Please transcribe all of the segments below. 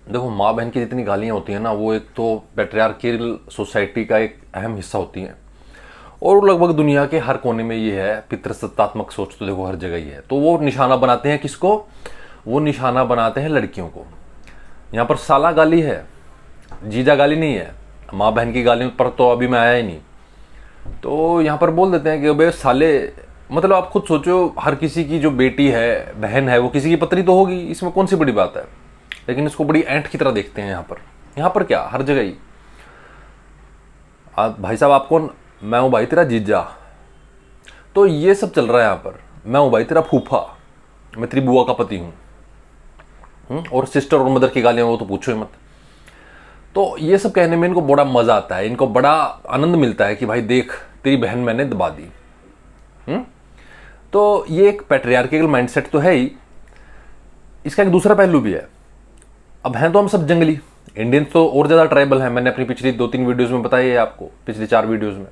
देखो, माँ बहन की जितनी गालियाँ होती हैं ना, वो एक तो पैट्रियार्कियल सोसाइटी का एक अहम हिस्सा होती हैं। और लगभग दुनिया के हर कोने में ये है, पितृसत्तात्मक सोच तो देखो हर जगह ही है। तो वो निशाना बनाते हैं किसको? वो निशाना बनाते हैं लड़कियों को। यहाँ पर साला गाली है, जीजा गाली नहीं है। माँ बहन की गाली पर तो अभी मैं आया ही नहीं। तो यहाँ पर बोल देते हैं कि अबे साले, मतलब आप खुद सोचो, हर किसी की जो बेटी है, बहन है, वो किसी की पत्नी तो होगी, इसमें कौन सी बड़ी बात है। लेकिन इसको बड़ी ऐंठ की तरह देखते हैं यहाँ पर। यहाँ पर क्या, हर जगह ही भाई साहब आप कौन? मैं हूँ भाई तेरा जीजा। तो ये सब चल रहा है यहाँ पर। मैं हूँ भाई तेरा फूफा, मैं तेरी बुआ का पति हूँ। और सिस्टर और मदर की गालियाँ वो तो पूछो ही मत। तो ये सब कहने में इनको बड़ा मजा आता है, इनको बड़ा आनंद मिलता है कि भाई देख, तेरी बहन मैंने दबा दी। तो ये एक पैट्रियार्किकल माइंडसेट तो है ही। इसका एक दूसरा पहलू भी है। अब हैं तो हम सब जंगली, इंडियंस तो और ज्यादा ट्राइबल हैं। मैंने अपनी पिछली 2-3 वीडियोस में बताया है आपको, पिछली 4 वीडियोस में।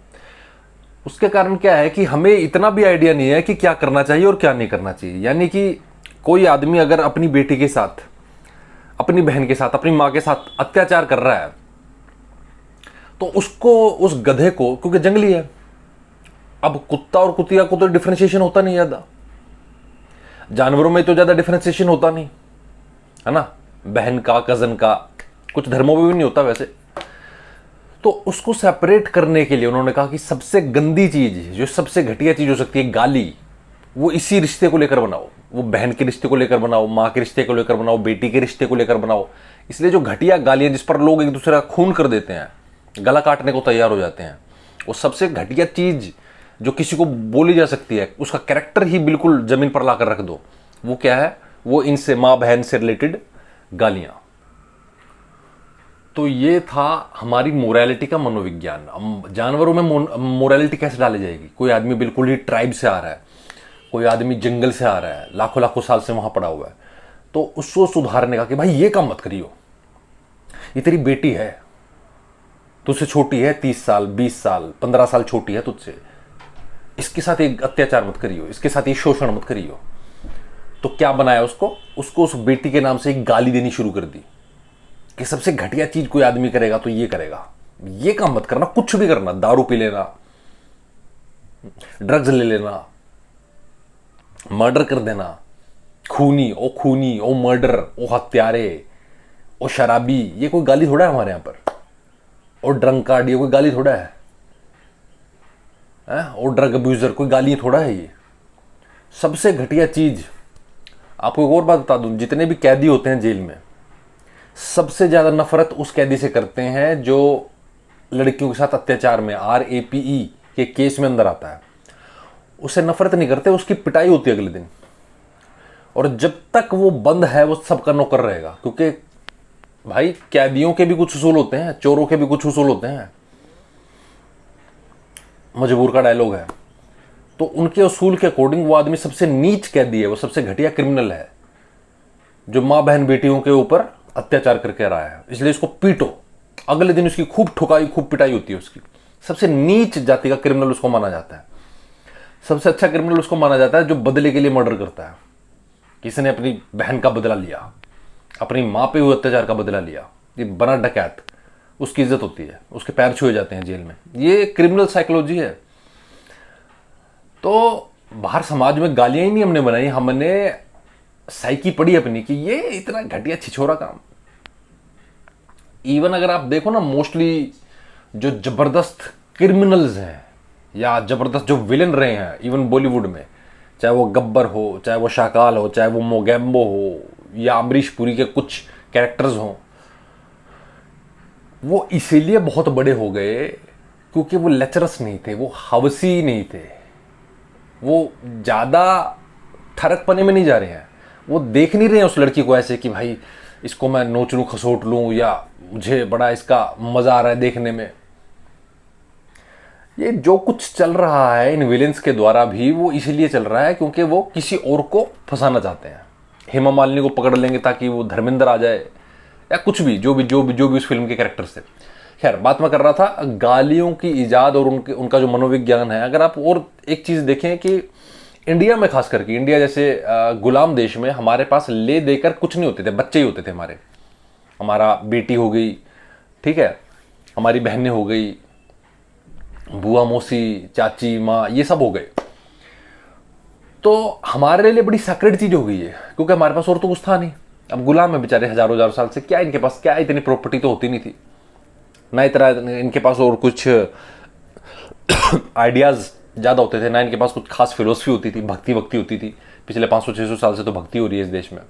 उसके कारण क्या है कि हमें इतना भी आइडिया नहीं है कि क्या करना चाहिए और क्या नहीं करना चाहिए। यानी कि कोई आदमी अगर अपनी बेटी के साथ, अपनी बहन के साथ, अपनी माँ के साथ अत्याचार कर रहा है, तो उसको, उस गधे को, क्योंकि जंगली है, अब कुत्ता और कुतिया को तो डिफरेंशिएशन होता नहीं ज्यादा, जानवरों में तो ज्यादा डिफरेंशिएशन होता नहीं है ना, बहन का, कजन का, कुछ धर्मों में भी नहीं होता वैसे। तो उसको सेपरेट करने के लिए उन्होंने कहा कि सबसे गंदी चीज, जो सबसे घटिया चीज हो सकती है, गाली, वो इसी रिश्ते को लेकर बनाओ। वो बहन के रिश्ते को लेकर बनाओ, माँ के रिश्ते को लेकर बनाओ, बेटी के रिश्ते को लेकर बनाओ। इसलिए जो घटिया गालियां जिस पर लोग एक दूसरे का खून कर देते हैं, गला काटने को तैयार हो जाते हैं, वो सबसे घटिया चीज जो किसी को बोली जा सकती है, उसका कैरेक्टर ही बिल्कुल जमीन पर लाकर रख दो, वो क्या है? वो इनसे, माँ बहन से रिलेटेड गालियां। तो ये था हमारी मोरालिटी का मनोविज्ञान। जानवरों में मोरालिटी कैसे डाली जाएगी? कोई आदमी बिल्कुल ही ट्राइब से आ रहा है, कोई आदमी जंगल से आ रहा है, लाखों लाखों साल से वहां पड़ा हुआ है, तो उसको सुधारने का कि भाई ये काम मत करियो, ये तेरी बेटी है, तुझसे छोटी है, 30 साल, 20 साल, 15 साल छोटी है तुझसे, इसके साथ एक अत्याचार मत करियो, इसके साथ ये शोषण मत करियो। तो क्या बनाया उसको उस बेटी के नाम से एक गाली देनी शुरू कर दी कि सबसे घटिया चीज कोई आदमी करेगा तो ये करेगा, ये काम मत करना, कुछ भी करना, दारू पी लेना, ड्रग्स ले लेना, मर्डर कर देना, खूनी, ओ मर्डर, ओ हत्यारे, ओ शराबी, ये कोई गाली थोड़ा है हमारे यहां पर। और ड्रंकार्ड, ये कोई गाली थोड़ा है? और ड्रग अब्यूजर, कोई गाली थोड़ा है ये? सबसे घटिया चीज। आपको एक और बात बता दूं, जितने भी कैदी होते हैं जेल में, सबसे ज्यादा नफरत उस कैदी से करते हैं जो लड़कियों के साथ अत्याचार में, RAPE के केस में अंदर आता है। उससे नफरत नहीं करते, उसकी पिटाई होती है अगले दिन। और जब तक वो बंद है, वो सबका नौकर रहेगा, क्योंकि भाई कैदियों के भी कुछ उसूल होते हैं, चोरों के भी कुछ उसूल होते हैं। मजबूर का डायलॉग है। तो उनके उसूल के अकॉर्डिंग वो आदमी सबसे नीच कैदी है, वो सबसे घटिया क्रिमिनल है जो माँ बहन बेटियों के ऊपर अत्याचार करके रहा है। इसलिए इसको पीटो, अगले दिन उसकी खूब ठुकाई, खूब पिटाई होती है उसकी। सबसे नीच जाति का क्रिमिनल उसको माना जाता है। सबसे अच्छा क्रिमिनल उसको माना जाता है जो बदले के लिए मर्डर करता है। किसी ने अपनी बहन का बदला लिया, अपनी माँ पे हुए अत्याचार का बदला लिया, ये बना डकैत, उसकी इज्जत होती है, उसके पैर छुए जाते हैं जेल में। ये क्रिमिनल साइकोलॉजी है। तो बाहर समाज में गालियां ही नहीं हमने बनाई, हमने साइकी पड़ी अपनी कि ये इतना घटिया छिछोरा काम। इवन अगर आप देखो ना, मोस्टली जो जबरदस्त क्रिमिनल्स हैं या जबरदस्त जो विलेन रहे हैं इवन बॉलीवुड में, चाहे वो गब्बर हो, चाहे वो शाकाल हो, चाहे वो मोगैम्बो हो, या अमरीश पुरी के कुछ कैरेक्टर्स हों, वो इसीलिए बहुत बड़े हो गए क्योंकि वो लेचरस नहीं थे, वो हवसी नहीं थे, वो ज्यादा ठरकपने में नहीं जा रहे हैं, वो देख नहीं रहे हैं उस लड़की को ऐसे कि भाई इसको मैं नोच लूं, खसोट लूं, या मुझे बड़ा इसका मजा आ रहा है देखने में। ये जो कुछ चल रहा है इन विलेंस के द्वारा भी, वो इसीलिए चल रहा है क्योंकि वो किसी और को फंसाना चाहते हैं। हेमा मालिनी को पकड़ लेंगे ताकि वो धर्मेंद्र आ जाए, या कुछ भी, जो भी उस फिल्म के कैरेक्टर से। खैर, बात मैं कर रहा था गालियों की इजाद और उनका जो मनोविज्ञान है। अगर आप और एक चीज देखें कि इंडिया में, खास करके इंडिया जैसे गुलाम देश में, हमारे पास ले देकर कुछ नहीं होते थे, बच्चे ही होते थे हमारे। हमारा बेटी हो गई, ठीक है, हमारी बहनें हो गई, बुआ मौसी चाची माँ, ये सब हो गए। तो हमारे लिए बड़ी सैक्रेड चीज हो गई है, क्योंकि हमारे पास और तो कुछ था नहीं। अब गुलाम है बेचारे हजारों हजारों साल से, क्या इनके पास, क्या इतनी प्रॉपर्टी तो होती नहीं थी ना, इतना इनके पास और कुछ आइडियाज ज्यादा होते थे ना, इनके पास कुछ खास फिलोसफी होती थी, भक्ति वक्ति होती थी। पिछले 500-600 साल से तो भक्ति हो रही है इस देश में।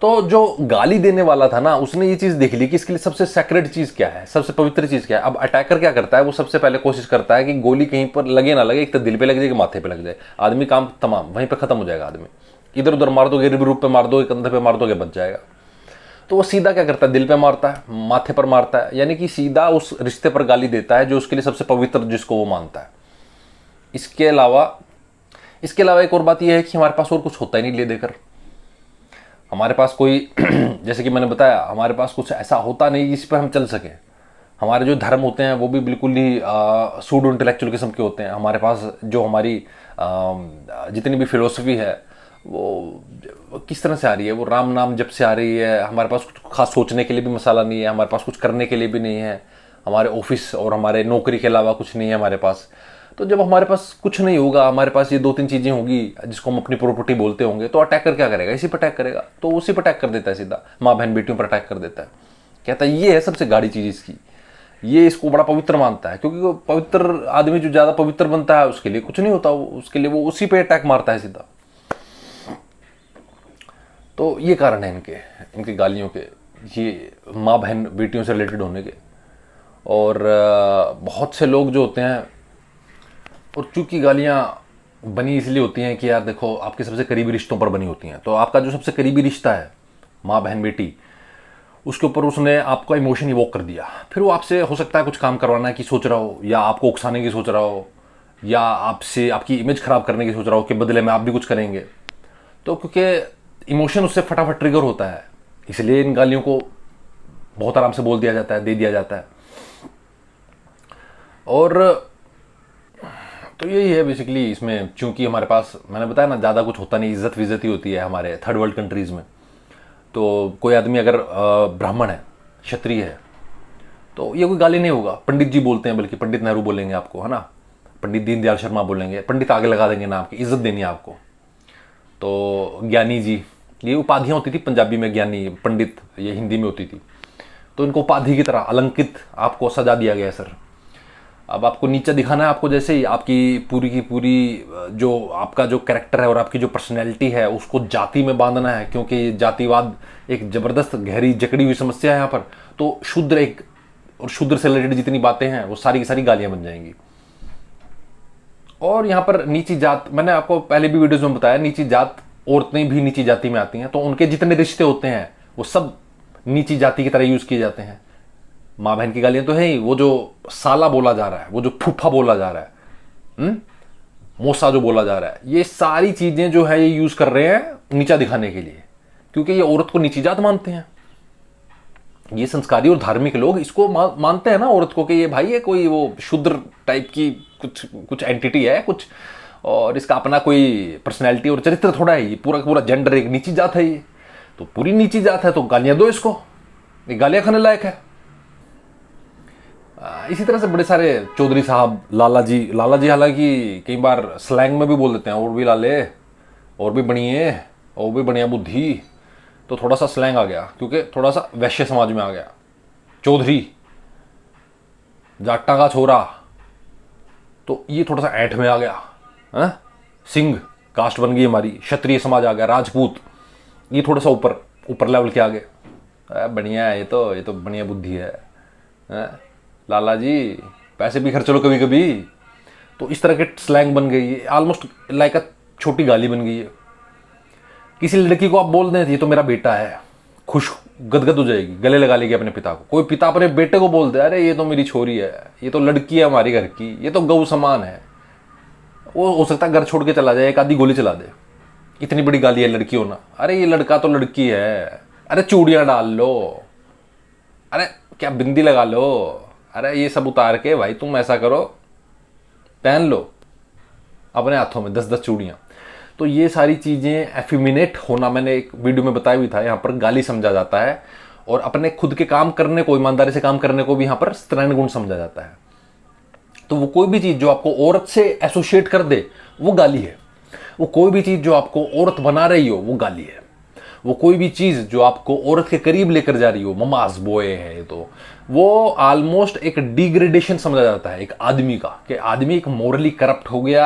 तो जो गाली देने वाला था ना, उसने ये चीज देख ली कि इसके लिए सबसे सैक्रेड चीज क्या है, सबसे पवित्र चीज क्या है। अब अटैकर क्या करता है, वो सबसे पहले कोशिश करता है कि गोली कहीं पर लगे ना लगे, एक तो दिल पे लग जाए कि माथे पे लग जाए, आदमी काम तमाम वहीं पे खत्म हो जाएगा। आदमी इधर उधर मार दो, गरीब रूप पे मार दो, कंधे पे मार दोगे बच जाएगा। तो वो सीधा क्या करता है, दिल पे मारता है, माथे पर मारता है, यानी कि सीधा उस रिश्ते पर गाली देता है जो उसके लिए सबसे पवित्र, जिसको वो मानता है। इसके अलावा एक और बात यह है कि हमारे पास और कुछ होता ही नहीं ले देकर। हमारे पास कोई जैसे कि मैंने बताया, हमारे पास कुछ ऐसा होता नहीं जिस पर हम चल सके। हमारे जो धर्म होते हैं वो भी बिल्कुल ही सूडो इंटेलेक्चुअल किस्म के होते हैं। हमारे पास जो हमारी जितनी भी फिलोसफी है वो किस तरह से आ रही है, वो राम नाम जब से आ रही है। हमारे पास कुछ खास सोचने के लिए भी मसाला नहीं है, हमारे पास कुछ करने के लिए भी नहीं है, हमारे ऑफिस और हमारे नौकरी के अलावा कुछ नहीं है हमारे पास। तो जब हमारे पास कुछ नहीं होगा, हमारे पास ये 2-3 चीजें होंगी जिसको हम अपनी प्रॉपर्टी बोलते होंगे, तो अटैकर क्या करेगा, इसी पर अटैक करेगा। तो उसी पर अटैक कर देता है, सीधा माँ बहन बेटियों पर अटैक कर देता है। कहता है ये है सबसे गाढ़ी चीज इसकी, ये इसको बड़ा पवित्र मानता है, क्योंकि वो पवित्र आदमी जो ज्यादा पवित्र बनता है उसके लिए कुछ नहीं होता, उसके लिए वो उसी पे अटैक मारता है सीधा। तो ये कारण है इनके गालियों के, ये माँ बहन बेटियों से रिलेटेड होने के। और बहुत से लोग जो होते हैं, और चूंकि गालियां बनी इसलिए होती हैं कि यार देखो आपके सबसे करीबी रिश्तों पर बनी होती हैं, तो आपका जो सबसे करीबी रिश्ता है माँ बहन बेटी, उसके ऊपर उसने आपका इमोशन इवोक कर दिया। फिर वो आपसे हो सकता है कुछ काम करवाना की सोच रहा हो, या आपको उकसाने की सोच रहा हो, या आपसे आपकी इमेज खराब करने की सोच रहा हो कि बदले में आप भी कुछ करेंगे। तो क्योंकि इमोशन उससे फटाफट ट्रिगर होता है, इसलिए इन गालियों को बहुत आराम से बोल दिया जाता है, दे दिया जाता है। और तो यही है बेसिकली इसमें, चूंकि हमारे पास मैंने बताया ना ज़्यादा कुछ होता नहीं, इज्जत विज्जत ही होती है हमारे थर्ड वर्ल्ड कंट्रीज़ में। तो कोई आदमी अगर ब्राह्मण है, क्षत्रिय है, तो ये कोई गाली नहीं होगा। पंडित जी बोलते हैं, बल्कि पंडित नेहरू बोलेंगे आपको, है ना, पंडित दीनदयाल शर्मा बोलेंगे, पंडित आगे लगा देंगे नाम की, इज्जत देनी है आपको। तो ज्ञानी जी, ये उपाधियाँ होती थी पंजाबी में, ज्ञानी पंडित ये हिंदी में होती थी। तो इनको उपाधि की तरह अलंकित आपको सजा दिया गया है सर। अब आपको नीचा दिखाना है, आपको जैसे ही आपकी पूरी की पूरी जो आपका जो कैरेक्टर है और आपकी जो पर्सनैलिटी है उसको जाति में बांधना है, क्योंकि जातिवाद एक जबरदस्त गहरी जकड़ी हुई समस्या है यहाँ पर। तो शूद्र एक, और शूद्र से रिलेटेड जितनी बातें हैं वो सारी की सारी गालियां बन जाएंगी। और यहाँ पर नीची जात, मैंने आपको पहले भी वीडियोज में बताया, नीची जात औरतें भी नीची जाति में आती हैं, तो उनके जितने रिश्ते होते हैं वो सब नीची जाति की तरह यूज किए जाते हैं। माँ बहन की गालियां तो है ही, वो जो साला बोला जा रहा है, वो जो फूफा बोला जा रहा है, मोसा जो बोला जा रहा है, ये सारी चीजें जो है ये यूज कर रहे हैं नीचा दिखाने के लिए, क्योंकि ये औरत को नीची जात मानते हैं। ये संस्कारी और धार्मिक लोग इसको मानते हैं ना औरत को, कि ये भाई है कोई वो शूद्र टाइप की कुछ एंटिटी है कुछ, और इसका अपना कोई पर्सनैलिटी और चरित्र थोड़ा है, ये पूरा पूरा जेंडर एक नीची जात है। ये तो पूरी नीची जात है, तो गालियां दो इसको, ये गालियां खाने लायक है। इसी तरह से बड़े सारे चौधरी साहब, लाला जी हालांकि कई बार स्लैंग में भी बोल देते हैं, और भी लाले, और भी बनिए, और भी बढ़िया बुद्धि। तो थोड़ा सा स्लैंग आ गया, क्योंकि थोड़ा सा वैश्य समाज में आ गया। चौधरी, जाट्टा का छोरा, तो ये थोड़ा सा ऐंठ में आ गया। सिंह कास्ट बन गई हमारी, क्षत्रिय समाज आ गया, राजपूत, ये थोड़ा सा ऊपर लेवल के आ गए। बढ़िया है, ये तो बढ़िया बुद्धि है। लाला जी पैसे भी खर्च लो कभी कभी। तो इस तरह के स्लैंग बन गई, ऑलमोस्ट लाइक अ छोटी गाली बन गई है। किसी लड़की को आप बोल दें ये तो मेरा बेटा है, खुश गदगद हो जाएगी, गले लगा लेगी अपने पिता को। कोई पिता अपने बेटे को बोल दे अरे ये तो मेरी छोरी है, ये तो लड़की है हमारी घर की, ये तो गौ समान है, वो हो सकता है घर छोड़ के चला जाए, एक आधी गोली चला दे। इतनी बड़ी गाली है लड़की होना। अरे ये लड़का तो लड़की है, अरे चूड़ियां डाल लो, अरे क्या बिंदी लगा लो, अरे ये सब उतार के भाई तुम ऐसा करो, पहन लो अपने हाथों में 10-10 चूड़ियां। तो तो ये सारी चीज़ें एफिमिनेट होना मैंने एक वीडियो में बताया भी था, यहाँ पर गाली समझा जाता है, और अपने खुद के काम करने को, ईमानदारी से काम करने को भी यहाँ पर स्त्रैण गुण समझा जाता है। तो वो कोई भी चीज़ जो आपको औरत से एसोसिएट कर दे वो गाली है। वो कोई भी चीज़ जो आपको औरत बना रही हो वो गाली है। वो कोई भी चीज़ जो आपको औरत के करीब लेकर जा रही हो, ममाज बॉय है, तो वो ऑलमोस्ट एक डिग्रेडेशन समझा जाता है एक आदमी का, कि आदमी एक मोरली करप्ट हो गया,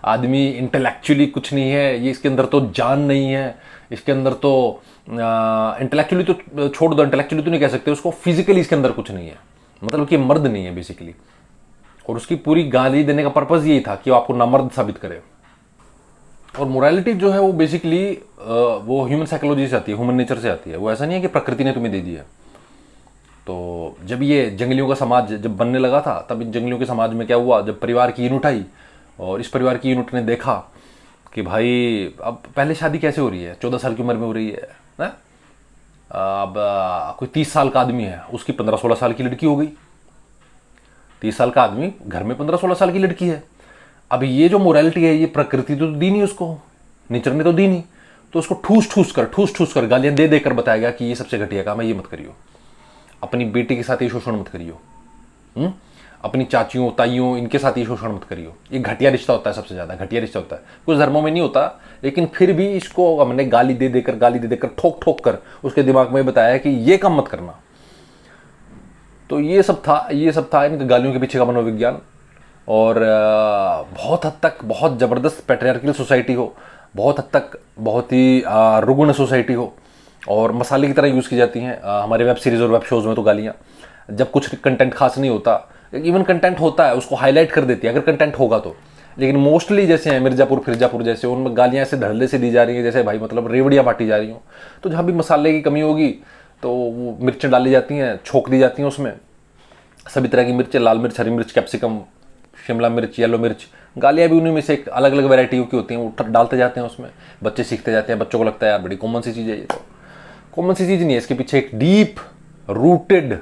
आदमी इंटेलेक्चुअली कुछ नहीं है, ये इसके अंदर तो जान नहीं है, इसके अंदर तो इंटेलेक्चुअली तो छोड़ दो, इंटेलेक्चुअली तो नहीं कह सकते उसको, फिजिकली इसके अंदर कुछ नहीं है, मतलब कि मर्द नहीं है बेसिकली। और उसकी पूरी गाली देने का पर्पज़ यही था कि वो आपको नामर्द साबित करे। और मोरालिटी जो है वो बेसिकली वो ह्यूमन साइकोलॉजी से आती है, ह्यूमन नेचर से आती है। वो ऐसा नहीं है कि प्रकृति ने तुम्हें दे दी है। तो जब ये जंगलियों का समाज जब बनने लगा था, तब इन जंगलियों के समाज में क्या हुआ, जब परिवार की यूनिट आई और इस परिवार की यूनिट ने देखा कि भाई अब पहले शादी कैसे हो रही है, 14 साल की उम्र में हो रही है ना? अब कोई 30 साल का आदमी है, उसकी 15-16 साल की लड़की हो गई। 30 साल का आदमी घर में 15-16 साल की लड़की है। अब ये जो मोरालिटी है ये प्रकृति तो दी नहीं उसको, नेचर ने तो दी नहीं, तो उसको ठूस ठूस कर गालियां दे देकर बताया गया कि ये सबसे घटिया काम है, ये मत करियो, अपनी बेटी के साथ ये शोषण मत करियो, अपनी चाचियों ताइयों इनके साथ ये शोषण मत करियो। ये घटिया रिश्ता होता है, सबसे ज्यादा घटिया रिश्ता होता है। कुछ धर्मों में नहीं होता, लेकिन फिर भी इसको हमने गाली दे देकर ठोक कर उसके दिमाग में बताया कि ये काम मत करना। तो ये सब था इन गालियों के पीछे का मनोविज्ञान। और बहुत हद तक बहुत ज़बरदस्त पैट्रियार्कल सोसाइटी हो, बहुत हद तक बहुत ही रुग्ण सोसाइटी हो, और मसाले की तरह यूज़ की जाती हैं हमारे वेब सीरीज़ और वेब शोज़ में। तो गालियाँ जब कुछ कंटेंट खास नहीं होता, इवन कंटेंट होता है उसको हाईलाइट कर देती है अगर कंटेंट होगा तो, लेकिन मोस्टली जैसे हैं मिर्ज़ापुर फिरजापुर जैसे, उनमें गालियाँ ऐसे धड़ल्ले से दी जा रही हैं जैसे भाई मतलब रेवड़ियाँ बांटी जा रही हों। तो जहाँ भी मसाले की कमी होगी तो वो मिर्चें डाली जाती हैं, छोंक दी जाती हैं उसमें, सभी तरह की मिर्चें, लाल मिर्च, हरी मिर्च, कैप्सिकम, शिमला मिर्च, येलो मिर्च, गालियाँ भी उन्हीं में से एक अलग अलग वैरायटियों की होती हैं, वो डालते जाते हैं उसमें। बच्चे सीखते जाते हैं, बच्चों को लगता है यार बड़ी कॉमन सी चीज़ है ये। तो कॉमन सी चीज़ नहीं है, इसके पीछे एक डीप रूटेड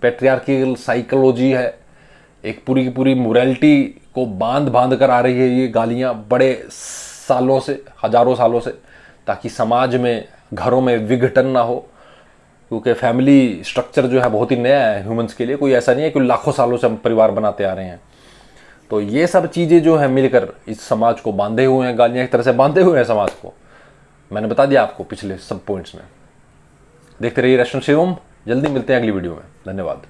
पैट्रियार्कल साइकोलॉजी है, एक पूरी की पूरी मोरालिटी को बांध कर आ रही है ये गालियाँ बड़े सालों से, हजारों सालों से, ताकि समाज में, घरों में विघटन ना हो। क्योंकि फैमिली स्ट्रक्चर जो है बहुत ही नया है ह्यूमंस के लिए, कोई ऐसा नहीं है कि लाखों सालों से हम परिवार बनाते आ रहे हैं। तो ये सब चीज़ें जो है मिलकर इस समाज को बांधे हुए हैं, गालियाँ एक तरह से बांधे हुए हैं समाज को। मैंने बता दिया आपको पिछले सब पॉइंट्स में। देखते रहिए रैशनल शिवम, जल्दी मिलते हैं अगली वीडियो में। धन्यवाद।